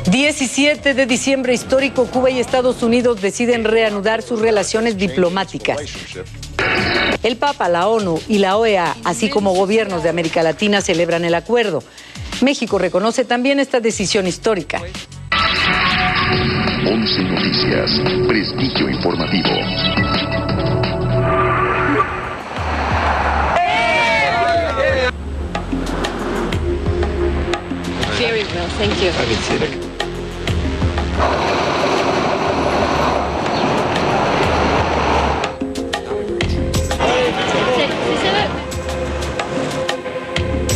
17 de diciembre histórico, Cuba y Estados Unidos deciden reanudar sus relaciones diplomáticas. El Papa, la ONU y la OEA, así como gobiernos de América Latina, celebran el acuerdo. México reconoce también esta decisión histórica. 11 Noticias, prestigio informativo. Very well, thank you.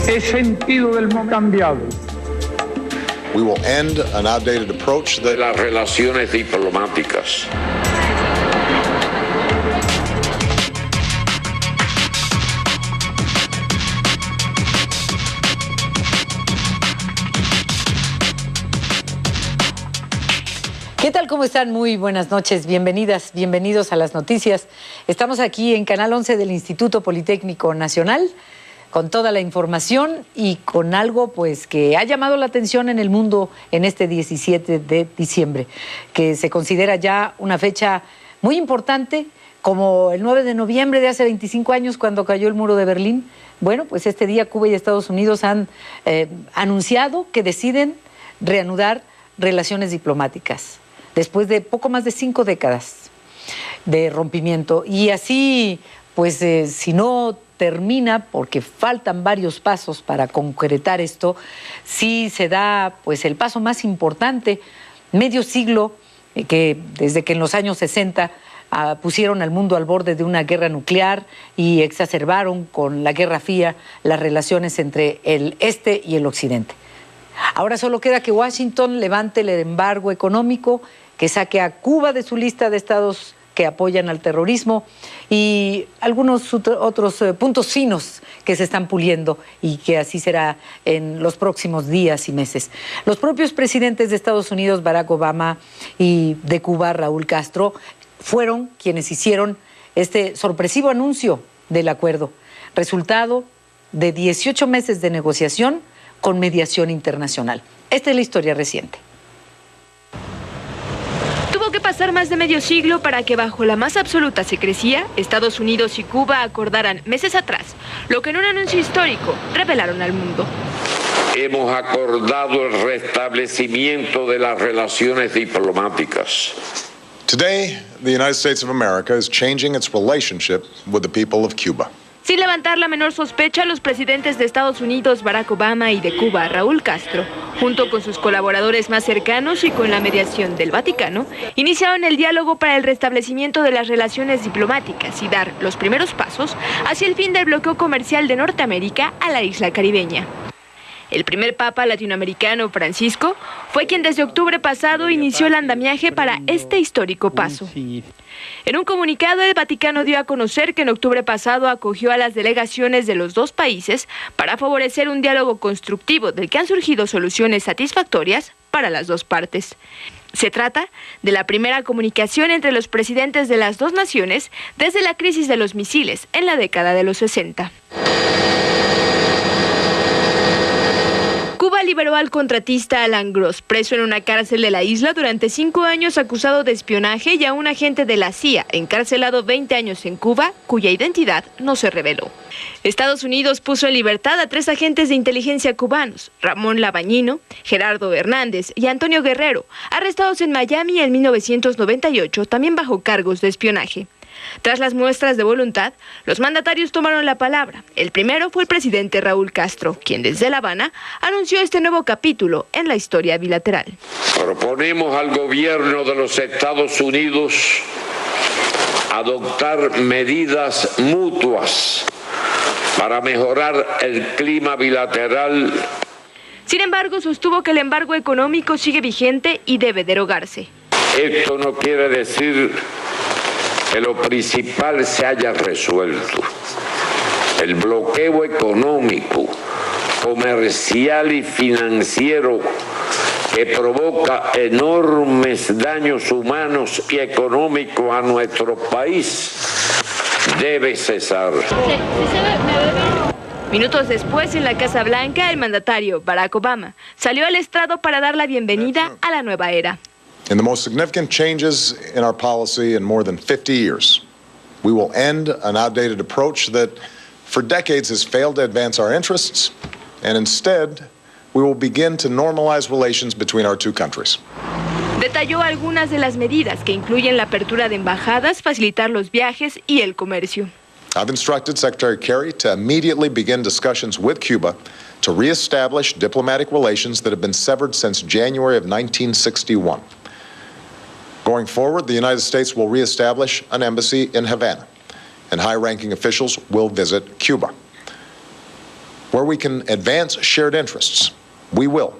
He sentido del mundo cambiado. We will end an outdated approach de las relaciones diplomáticas. ¿Qué tal? ¿Cómo están? Muy buenas noches. Bienvenidas, bienvenidos a las noticias. Estamos aquí en Canal 11 del Instituto Politécnico Nacional con toda la información y con algo pues que ha llamado la atención en el mundo en este 17 de diciembre, que se considera ya una fecha muy importante, como el 9 de noviembre de hace 25 años cuando cayó el muro de Berlín. Bueno, pues este día Cuba y Estados Unidos han anunciado que deciden reanudar relaciones diplomáticas después de poco más de 5 décadas de rompimiento. Y así, pues si no termina, porque faltan varios pasos para concretar esto, sí se da pues el paso más importante, medio siglo, que desde que en los años 60 pusieron al mundo al borde de una guerra nuclear y exacerbaron con la Guerra Fría las relaciones entre el este y el occidente. Ahora solo queda que Washington levante el embargo económico, que saque a Cuba de su lista de estados que apoyan al terrorismo y algunos otros puntos finos que se están puliendo y que así será en los próximos días y meses. Los propios presidentes de Estados Unidos, Barack Obama, y de Cuba, Raúl Castro, fueron quienes hicieron este sorpresivo anuncio del acuerdo, resultado de 18 meses de negociación con mediación internacional. Esta es la historia reciente. Tuvo que pasar más de medio siglo para que bajo la más absoluta secrecía, Estados Unidos y Cuba acordaran meses atrás lo que en un anuncio histórico revelaron al mundo. Hemos acordado el restablecimiento de las relaciones diplomáticas. Today, the United States of America is changing its relationship with the people of Cuba. Sin levantar la menor sospecha, los presidentes de Estados Unidos, Barack Obama, y de Cuba, Raúl Castro, junto con sus colaboradores más cercanos y con la mediación del Vaticano, iniciaron el diálogo para el restablecimiento de las relaciones diplomáticas y dar los primeros pasos hacia el fin del bloqueo comercial de Norteamérica a la isla caribeña. El primer papa latinoamericano, Francisco, fue quien desde octubre pasado inició el andamiaje para este histórico paso. En un comunicado, el Vaticano dio a conocer que en octubre pasado acogió a las delegaciones de los dos países para favorecer un diálogo constructivo del que han surgido soluciones satisfactorias para las dos partes. Se trata de la primera comunicación entre los presidentes de las dos naciones desde la crisis de los misiles en la década de los 60. Cuba liberó al contratista Alan Gross, preso en una cárcel de la isla durante 5 años acusado de espionaje, y a un agente de la CIA encarcelado 20 años en Cuba, cuya identidad no se reveló. Estados Unidos puso en libertad a 3 agentes de inteligencia cubanos, Ramón Labañino, Gerardo Hernández y Antonio Guerrero, arrestados en Miami en 1998, también bajo cargos de espionaje. Tras las muestras de voluntad, los mandatarios tomaron la palabra. El primero fue el presidente Raúl Castro, quien desde La Habana anunció este nuevo capítulo en la historia bilateral. Proponemos al gobierno de los Estados Unidos adoptar medidas mutuas para mejorar el clima bilateral. Sin embargo, sostuvo que el embargo económico sigue vigente y debe derogarse. Esto no quiere decir que lo principal se haya resuelto. El bloqueo económico, comercial y financiero que provoca enormes daños humanos y económicos a nuestro país debe cesar. Minutos después, en la Casa Blanca, el mandatario Barack Obama salió al estrado para dar la bienvenida a la nueva era. In the most significant changes in our policy in more than 50 years, we will end an outdated approach that for decades has failed to advance our interests, and instead, we will begin to normalize relations between our two countries. Detalló algunas de las medidas que incluyen la apertura de embajadas, facilitar los viajes y el comercio. I've instructed Secretary Kerry to immediately begin discussions with Cuba to reestablish diplomatic relations that have been severed since January of 1961. Going forward, the United States will reestablish an embassy in Havana, and high-ranking officials will visit Cuba. Where we can advance shared interests, we will.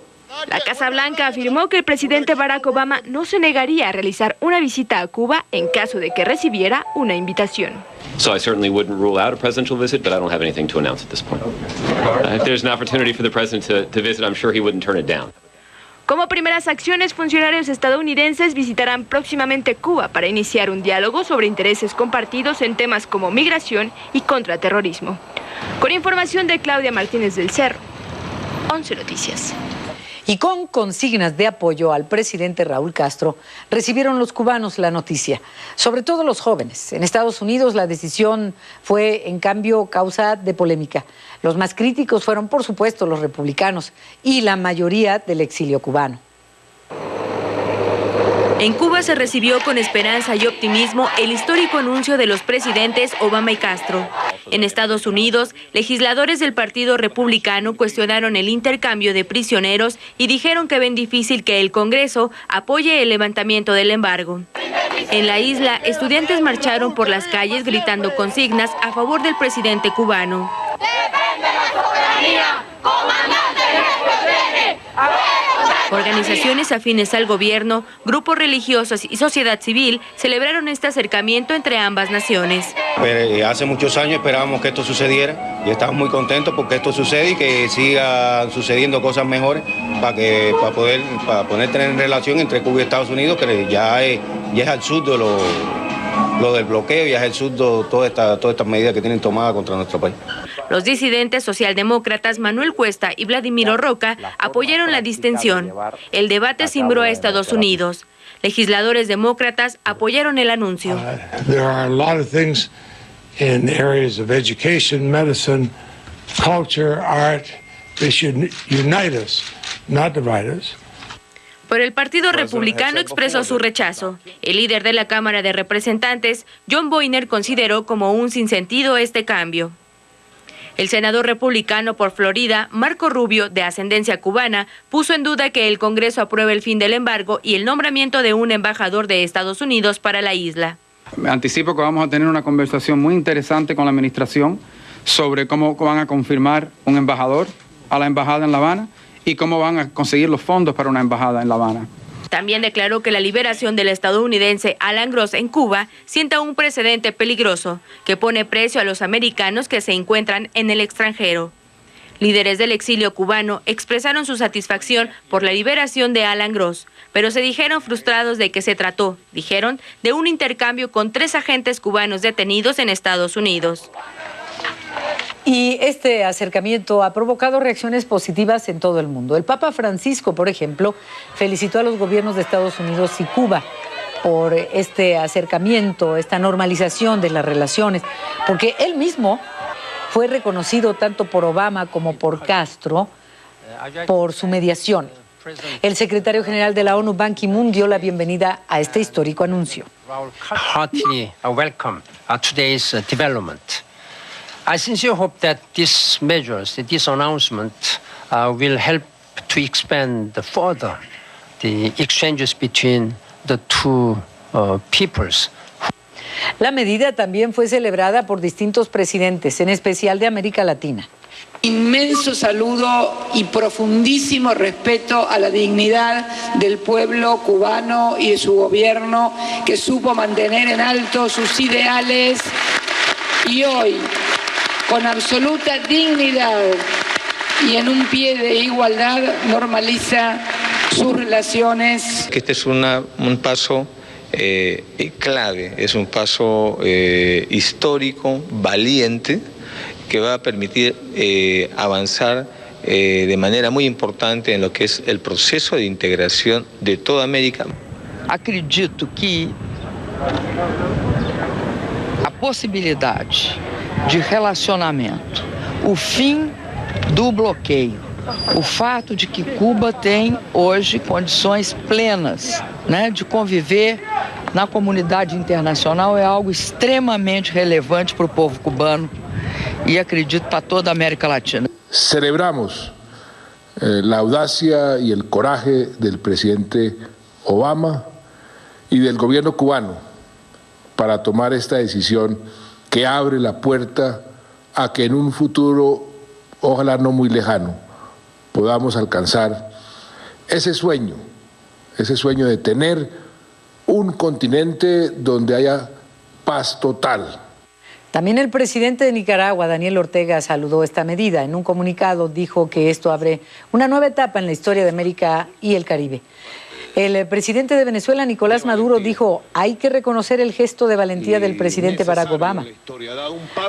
La Casa Blanca afirmó que el presidente Barack Obama no se negaría a realizar una visita a Cuba en caso de que recibiera una invitación. So I certainly wouldn't rule out a presidential visit, but I don't have anything to announce at this point. If there's an opportunity for the president to visit, I'm sure he wouldn't turn it down. Como primeras acciones, funcionarios estadounidenses visitarán próximamente Cuba para iniciar un diálogo sobre intereses compartidos en temas como migración y contraterrorismo. Con información de Claudia Martínez del Cerro, 11 Noticias. Y con consignas de apoyo al presidente Raúl Castro, recibieron los cubanos la noticia, sobre todo los jóvenes. En Estados Unidos la decisión fue, en cambio, causa de polémica. Los más críticos fueron, por supuesto, los republicanos y la mayoría del exilio cubano. En Cuba se recibió con esperanza y optimismo el histórico anuncio de los presidentes Obama y Castro. En Estados Unidos, legisladores del Partido Republicano cuestionaron el intercambio de prisioneros y dijeron que ven difícil que el Congreso apoye el levantamiento del embargo. En la isla, estudiantes marcharon por las calles gritando consignas a favor del presidente cubano. ¡Defiende la soberanía, comandante del PRD! Organizaciones afines al gobierno, grupos religiosos y sociedad civil celebraron este acercamiento entre ambas naciones. Hace muchos años esperábamos que esto sucediera y estamos muy contentos porque esto sucede y que sigan sucediendo cosas mejores para poder tener relación entre Cuba y Estados Unidos, que ya es absurdo lo del bloqueo, ya es absurdo todas estas medidas que tienen tomadas contra nuestro país. Los disidentes socialdemócratas Manuel Cuesta y Vladimiro Roca apoyaron la distensión. El debate cimbró a Estados Unidos. Legisladores demócratas apoyaron el anuncio. There are a lot of things in areas of education, medicine, culture, art. They should unite us, not divide us. Pero el Partido Republicano expresó su rechazo. El líder de la Cámara de Representantes, John Boehner, consideró como un sinsentido este cambio. El senador republicano por Florida, Marco Rubio, de ascendencia cubana, puso en duda que el Congreso apruebe el fin del embargo y el nombramiento de un embajador de Estados Unidos para la isla. Me anticipo que vamos a tener una conversación muy interesante con la administración sobre cómo van a confirmar un embajador a la embajada en La Habana y cómo van a conseguir los fondos para una embajada en La Habana. También declaró que la liberación del estadounidense Alan Gross en Cuba sienta un precedente peligroso que pone precio a los americanos que se encuentran en el extranjero. Líderes del exilio cubano expresaron su satisfacción por la liberación de Alan Gross, pero se dijeron frustrados de que se trató, dijeron, de un intercambio con 3 agentes cubanos detenidos en Estados Unidos. Y este acercamiento ha provocado reacciones positivas en todo el mundo. El Papa Francisco, por ejemplo, felicitó a los gobiernos de Estados Unidos y Cuba por este acercamiento, esta normalización de las relaciones, porque él mismo fue reconocido tanto por Obama como por Castro por su mediación. El secretario general de la ONU, Ban Ki-moon, dio la bienvenida a este histórico anuncio. Heartily welcome today's development. I sincerely hope that these measures, this announcement, will help to expand further the exchanges between the two peoples. La medida también fue celebrada por distintos presidentes, en especial de América Latina. Inmenso saludo y profundísimo respeto a la dignidad del pueblo cubano y de su gobierno, que supo mantener en alto sus ideales y hoy, con absoluta dignidad y en un pie de igualdad, normaliza sus relaciones. Este es un paso clave, es un paso histórico, valiente, que va a permitir avanzar de manera muy importante en lo que es el proceso de integración de toda América. Acredito que a possibilidade de relacionamento, o fim do bloqueio, o fato de que Cuba tem hoje condições plenas, né, de conviver na comunidade internacional é algo extremamente relevante para o povo cubano e acredito para toda a América Latina. Celebramos la audacia y el coraje del presidente Obama y del gobierno cubano para tomar esta decisión que abre la puerta a que en un futuro, ojalá no muy lejano, podamos alcanzar ese sueño de tener un continente donde haya paz total. También el presidente de Nicaragua, Daniel Ortega, saludó esta medida. En un comunicado dijo que esto abre una nueva etapa en la historia de América y el Caribe. El presidente de Venezuela, Nicolás Maduro, dijo: hay que reconocer el gesto de valentía del presidente Barack Obama.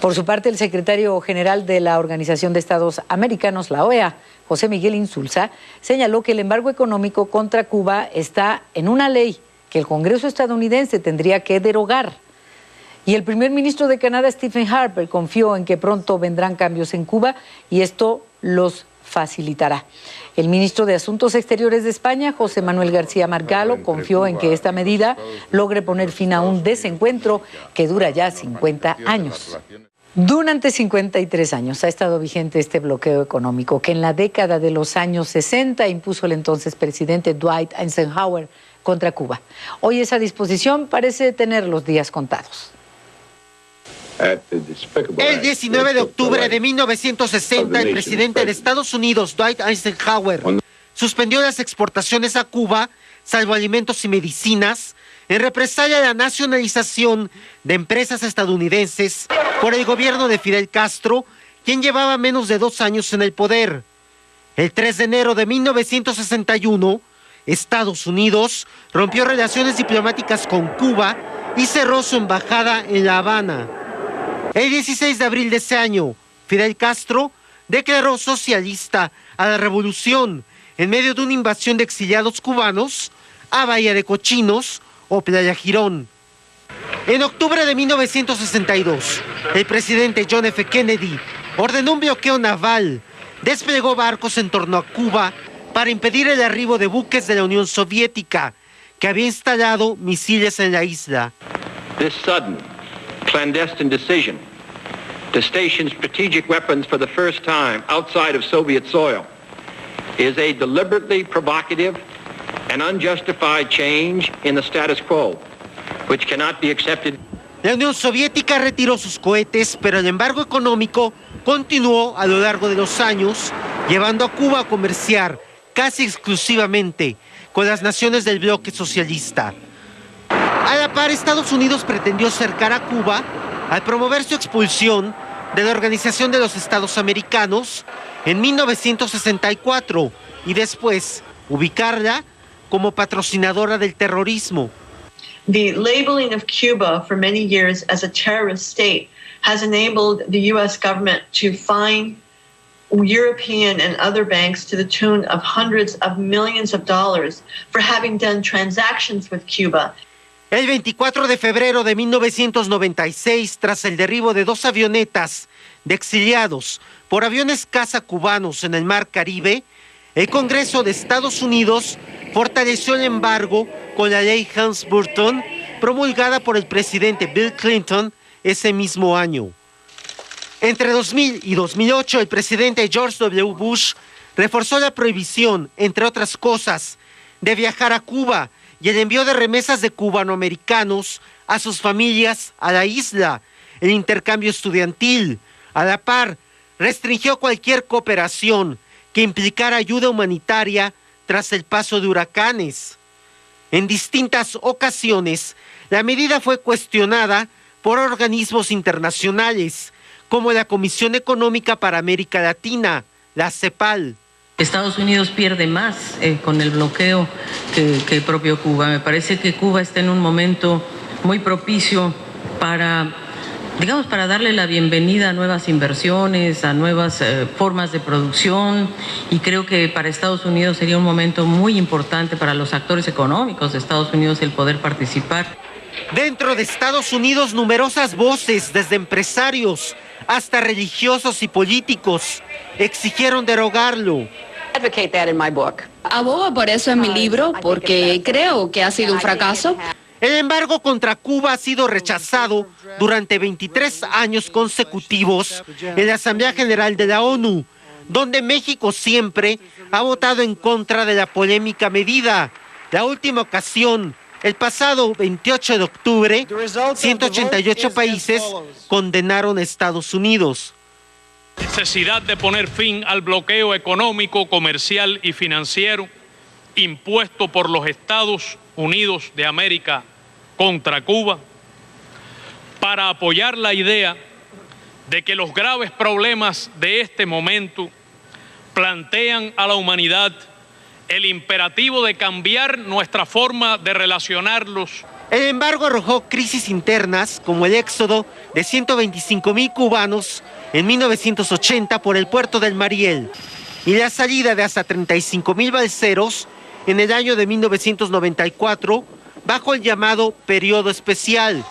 Por su parte, el secretario general de la Organización de Estados Americanos, la OEA, José Miguel Insulza, señaló que el embargo económico contra Cuba está en una ley que el Congreso estadounidense tendría que derogar. Y el primer ministro de Canadá, Stephen Harper, confió en que pronto vendrán cambios en Cuba y esto los facilitará. El ministro de Asuntos Exteriores de España, José Manuel García Margallo, confió en que esta medida logre poner fin a un desencuentro que dura ya 50 años. Durante 53 años ha estado vigente este bloqueo económico que en la década de los años 60 impuso el entonces presidente Dwight Eisenhower contra Cuba. Hoy esa disposición parece tener los días contados. El 19 de octubre de 1960, el presidente de Estados Unidos, Dwight Eisenhower, suspendió las exportaciones a Cuba, salvo alimentos y medicinas, en represalia a la nacionalización de empresas estadounidenses por el gobierno de Fidel Castro, quien llevaba menos de 2 años en el poder. El 3 de enero de 1961, Estados Unidos rompió relaciones diplomáticas con Cuba y cerró su embajada en La Habana. El 16 de abril de ese año, Fidel Castro declaró socialista a la revolución en medio de una invasión de exiliados cubanos a Bahía de Cochinos o Playa Girón. En octubre de 1962, el presidente John F. Kennedy ordenó un bloqueo naval, desplegó barcos en torno a Cuba para impedir el arribo de buques de la Unión Soviética, que había instalado misiles en la isla. This sudden, clandestine decision to station strategic weapons for the first time outside of Soviet soil is a deliberately provocative and unjustified change in the status quo, which cannot be accepted. La Unión Soviética retiró sus cohetes, pero el embargo económico continuó a lo largo de los años, llevando a Cuba a comerciar casi exclusivamente con las naciones del bloque socialista. A la par, Estados Unidos pretendió cercar a Cuba al promover su expulsión de la Organización de los Estados Americanos en 1964 y después ubicarla como patrocinadora del terrorismo. The labeling of Cuba for many years as a terrorist state has enabled the U.S. government to fine European and other banks to the tune of hundreds of millions of dollars for having done transactions with Cuba. El 24 de febrero de 1996, tras el derribo de 2 avionetas de exiliados por aviones caza cubanos en el Mar Caribe, el Congreso de Estados Unidos fortaleció el embargo con la ley Helms-Burton, promulgada por el presidente Bill Clinton ese mismo año. Entre 2000 y 2008, el presidente George W. Bush reforzó la prohibición, entre otras cosas, de viajar a Cuba y el envío de remesas de cubanoamericanos a sus familias a la isla, el intercambio estudiantil. A la par, restringió cualquier cooperación que implicara ayuda humanitaria tras el paso de huracanes. En distintas ocasiones, la medida fue cuestionada por organismos internacionales, como la Comisión Económica para América Latina, la CEPAL. Estados Unidos pierde más con el bloqueo que el propio Cuba. Me parece que Cuba está en un momento muy propicio para digamos, para darle la bienvenida a nuevas inversiones, a nuevas formas de producción, y creo que para Estados Unidos sería un momento muy importante para los actores económicos de Estados Unidos el poder participar. Dentro de Estados Unidos, numerosas voces, desde empresarios hasta religiosos y políticos, exigieron derogarlo. Abogo por eso en mi libro, porque creo que ha sido un fracaso. El embargo contra Cuba ha sido rechazado durante 23 años consecutivos en la Asamblea General de la ONU, donde México siempre ha votado en contra de la polémica medida. La última ocasión, el pasado 28 de octubre, 188 países condenaron a Estados Unidos. Necesidad de poner fin al bloqueo económico, comercial y financiero impuesto por los Estados Unidos de América contra Cuba, para apoyar la idea de que los graves problemas de este momento plantean a la humanidad el imperativo de cambiar nuestra forma de relacionarlos. El embargo arrojó crisis internas como el éxodo de 125,000 cubanos en 1980 por el puerto del Mariel y la salida de hasta 35,000 balseros en el año de 1994 bajo el llamado periodo especial,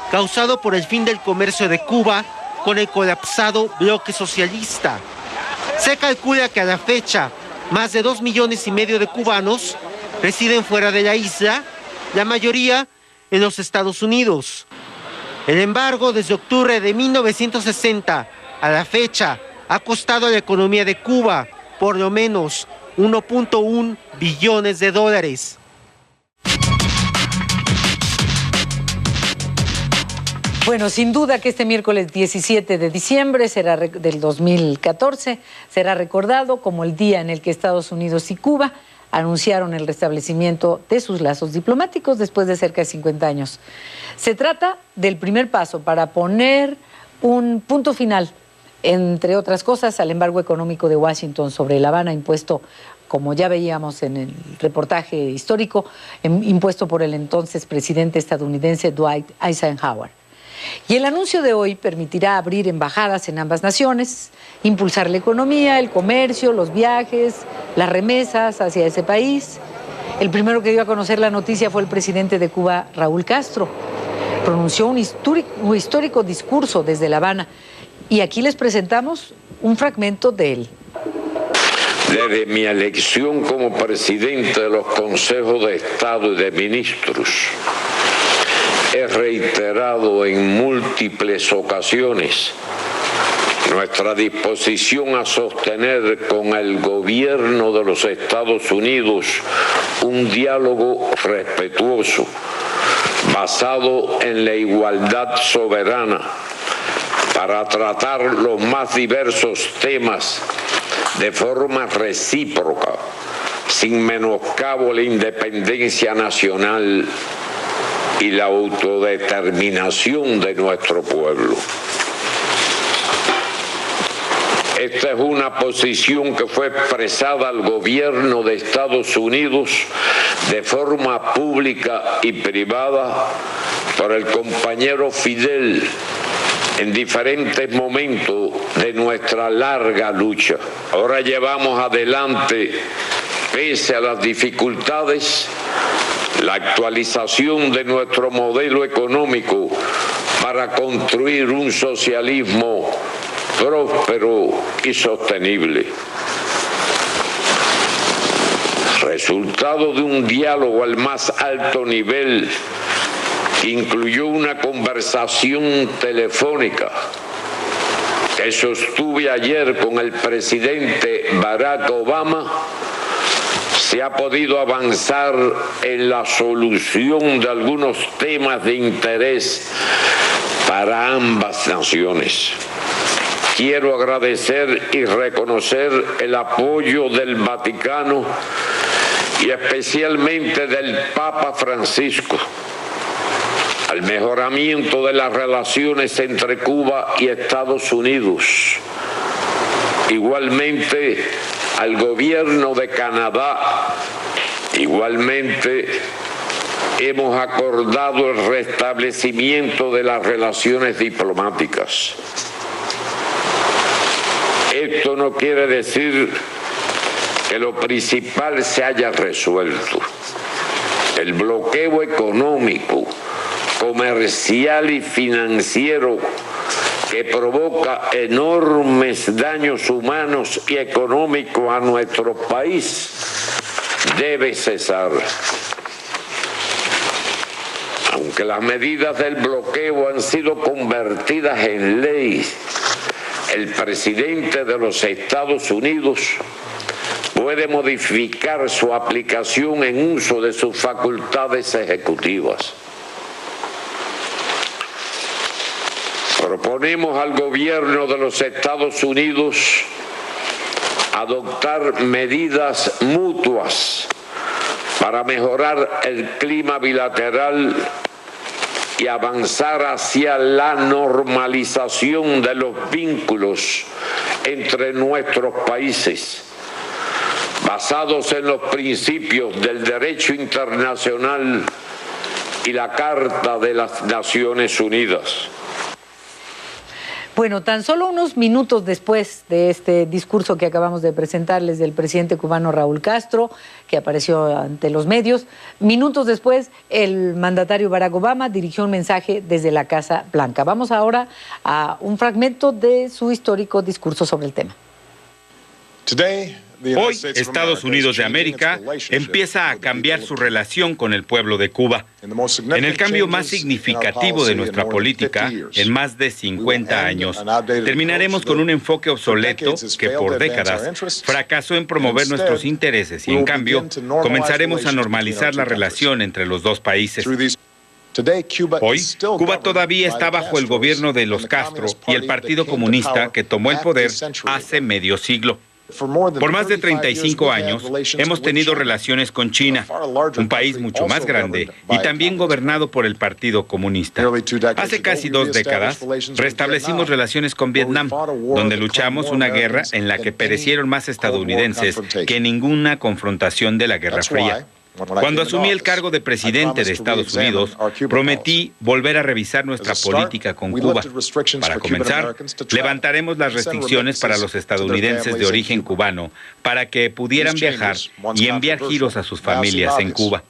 causado por el fin del comercio de Cuba con el colapsado bloque socialista. Se calcula que a la fecha más de 2,5 millones de cubanos residen fuera de la isla, la mayoría en los Estados Unidos. El embargo desde octubre de 1960 a la fecha ha costado a la economía de Cuba por lo menos 1.1 billones de dólares. Bueno, sin duda que este miércoles 17 de diciembre del 2014 será recordado como el día en el que Estados Unidos y Cuba anunciaron el restablecimiento de sus lazos diplomáticos después de cerca de 50 años. Se trata del primer paso para poner un punto final, entre otras cosas, al embargo económico de Washington sobre La Habana, impuesto, como ya veíamos en el reportaje histórico, impuesto por el entonces presidente estadounidense Dwight Eisenhower. Y el anuncio de hoy permitirá abrir embajadas en ambas naciones, impulsar la economía, el comercio, los viajes, las remesas hacia ese país. El primero que dio a conocer la noticia fue el presidente de Cuba, Raúl Castro. Pronunció un histórico discurso desde La Habana. Y aquí les presentamos un fragmento de él. Desde mi elección como presidente de los consejos de Estado y de ministros, he reiterado en múltiples ocasiones nuestra disposición a sostener con el gobierno de los Estados Unidos un diálogo respetuoso, basado en la igualdad soberana, para tratar los más diversos temas de forma recíproca, sin menoscabo a la independencia nacional y la autodeterminación de nuestro pueblo. Esta es una posición que fue expresada al gobierno de Estados Unidos de forma pública y privada por el compañero Fidel en diferentes momentos de nuestra larga lucha. Ahora llevamos adelante, pese a las dificultades, la actualización de nuestro modelo económico para construir un socialismo próspero y sostenible. Resultado de un diálogo al más alto nivel que incluyó una conversación telefónica que sostuve ayer con el presidente Barack Obama, se ha podido avanzar en la solución de algunos temas de interés para ambas naciones. Quiero agradecer y reconocer el apoyo del Vaticano y especialmente del Papa Francisco al mejoramiento de las relaciones entre Cuba y Estados Unidos. Igualmente al gobierno de Canadá, igualmente hemos acordado el restablecimiento de las relaciones diplomáticas. Esto no quiere decir que lo principal se haya resuelto. El bloqueo económico, comercial y financiero que provoca enormes daños humanos y económicos a nuestro país debe cesar. Aunque las medidas del bloqueo han sido convertidas en ley, el presidente de los Estados Unidos puede modificar su aplicación en uso de sus facultades ejecutivas. Proponemos al gobierno de los Estados Unidos adoptar medidas mutuas para mejorar el clima bilateral y avanzar hacia la normalización de los vínculos entre nuestros países, basados en los principios del derecho internacional y la Carta de las Naciones Unidas. Bueno, tan solo unos minutos después de este discurso que acabamos de presentarles del presidente cubano Raúl Castro, que apareció ante los medios, minutos después el mandatario Barack Obama dirigió un mensaje desde la Casa Blanca. Vamos ahora a un fragmento de su histórico discurso sobre el tema. Hoy, Estados Unidos de América empieza a cambiar su relación con el pueblo de Cuba. En el cambio más significativo de nuestra política en más de 50 años, terminaremos con un enfoque obsoleto que por décadas fracasó en promover nuestros intereses y, en cambio, comenzaremos a normalizar la relación entre los dos países. Hoy, Cuba todavía está bajo el gobierno de los Castro y el Partido Comunista que tomó el poder hace medio siglo. Por más de 35 años hemos tenido relaciones con China, un país mucho más grande y también gobernado por el Partido Comunista. Hace casi 2 décadas restablecimos relaciones con Vietnam, donde luchamos una guerra en la que perecieron más estadounidenses que en ninguna confrontación de la Guerra Fría. Cuando asumí el cargo de presidente de Estados Unidos, prometí volver a revisar nuestra política con Cuba. Para comenzar, levantaremos las restricciones para los estadounidenses de origen cubano para que pudieran viajar y enviar giros a sus familias en Cuba.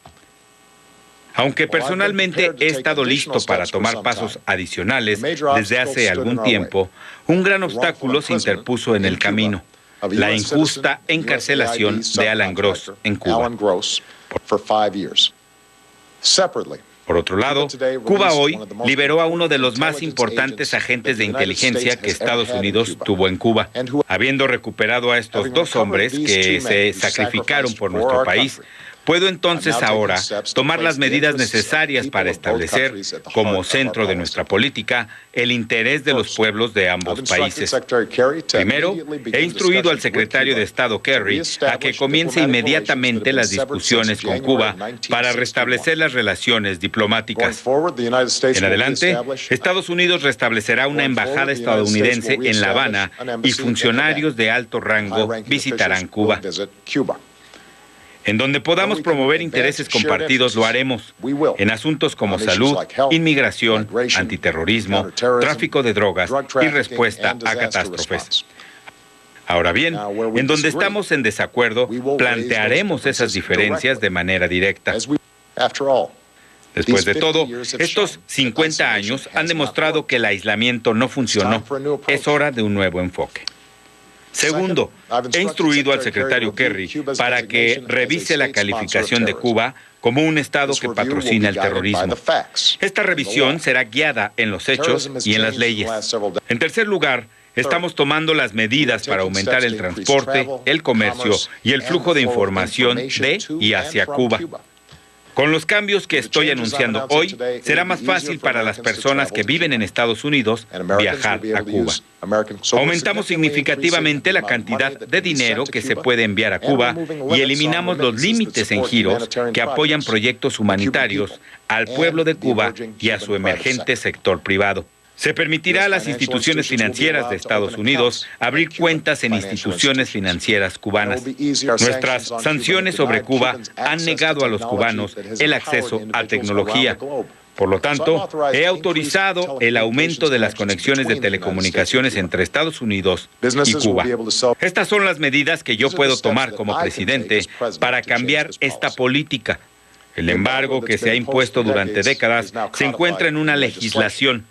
Aunque personalmente he estado listo para tomar pasos adicionales desde hace algún tiempo, un gran obstáculo se interpuso en el camino: la injusta encarcelación de Alan Gross en Cuba. Por otro lado, Cuba hoy liberó a uno de los más importantes agentes de inteligencia que Estados Unidos tuvo en Cuba. Habiendo recuperado a estos 2 hombres que se sacrificaron por nuestro país, puedo entonces ahora tomar las medidas necesarias para establecer, como centro de nuestra política, el interés de los pueblos de ambos países. Primero, he instruido al secretario de Estado Kerry a que comience inmediatamente las discusiones con Cuba para restablecer las relaciones diplomáticas. En adelante, Estados Unidos restablecerá una embajada estadounidense en La Habana y funcionarios de alto rango visitarán Cuba. En donde podamos promover intereses compartidos, lo haremos en asuntos como salud, inmigración, antiterrorismo, tráfico de drogas y respuesta a catástrofes. Ahora bien, en donde estamos en desacuerdo, plantearemos esas diferencias de manera directa. Después de todo, estos 50 años han demostrado que el aislamiento no funcionó. Es hora de un nuevo enfoque. Segundo, he instruido al secretario Kerry para que revise la calificación de Cuba como un Estado que patrocina el terrorismo. Esta revisión será guiada en los hechos y en las leyes. En tercer lugar, estamos tomando las medidas para aumentar el transporte, el comercio y el flujo de información de y hacia Cuba. Con los cambios que estoy anunciando hoy, será más fácil para las personas que viven en Estados Unidos viajar a Cuba. Aumentamos significativamente la cantidad de dinero que se puede enviar a Cuba y eliminamos los límites en giros que apoyan proyectos humanitarios al pueblo de Cuba y a su emergente sector privado. Se permitirá a las instituciones financieras de Estados Unidos abrir cuentas en instituciones financieras cubanas. Nuestras sanciones sobre Cuba han negado a los cubanos el acceso a tecnología. Por lo tanto, he autorizado el aumento de las conexiones de telecomunicaciones entre Estados Unidos y Cuba. Estas son las medidas que yo puedo tomar como presidente para cambiar esta política. El embargo que se ha impuesto durante décadas se encuentra en una legislación.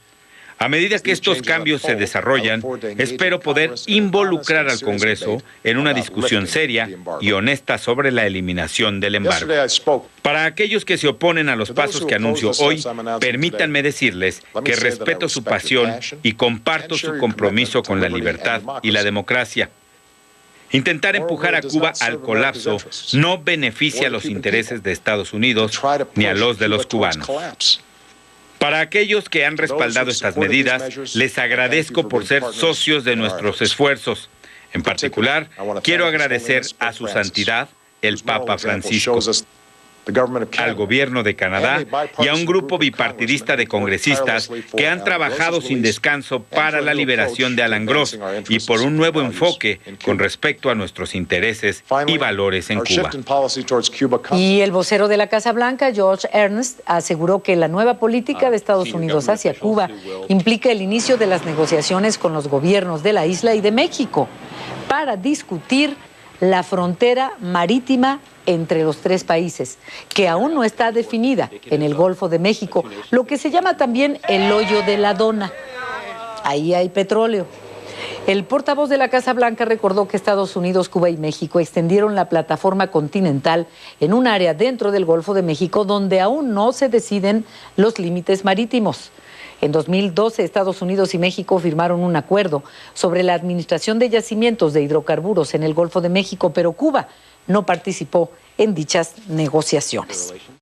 A medida que estos cambios se desarrollan, espero poder involucrar al Congreso en una discusión seria y honesta sobre la eliminación del embargo. Para aquellos que se oponen a los pasos que anuncio hoy, permítanme decirles que respeto su pasión y comparto su compromiso con la libertad y la democracia. Intentar empujar a Cuba al colapso no beneficia a los intereses de Estados Unidos ni a los de los cubanos. Para aquellos que han respaldado estas medidas, les agradezco por ser socios de nuestros esfuerzos. En particular, quiero agradecer a su santidad, el Papa Francisco, al gobierno de Canadá y a un grupo bipartidista de congresistas que han trabajado sin descanso para la liberación de Alan Gross y por un nuevo enfoque con respecto a nuestros intereses y valores en Cuba. Y el vocero de la Casa Blanca, George Ernest, aseguró que la nueva política de Estados Unidos hacia Cuba implica el inicio de las negociaciones con los gobiernos de la isla y de México para discutir la frontera marítima entre los tres países, que aún no está definida en el Golfo de México, lo que se llama también el hoyo de la Dona. Ahí hay petróleo. El portavoz de la Casa Blanca recordó que Estados Unidos, Cuba y México extendieron la plataforma continental en un área dentro del Golfo de México donde aún no se deciden los límites marítimos. En 2012, Estados Unidos y México firmaron un acuerdo sobre la administración de yacimientos de hidrocarburos en el Golfo de México, pero Cuba no participó en dichas negociaciones.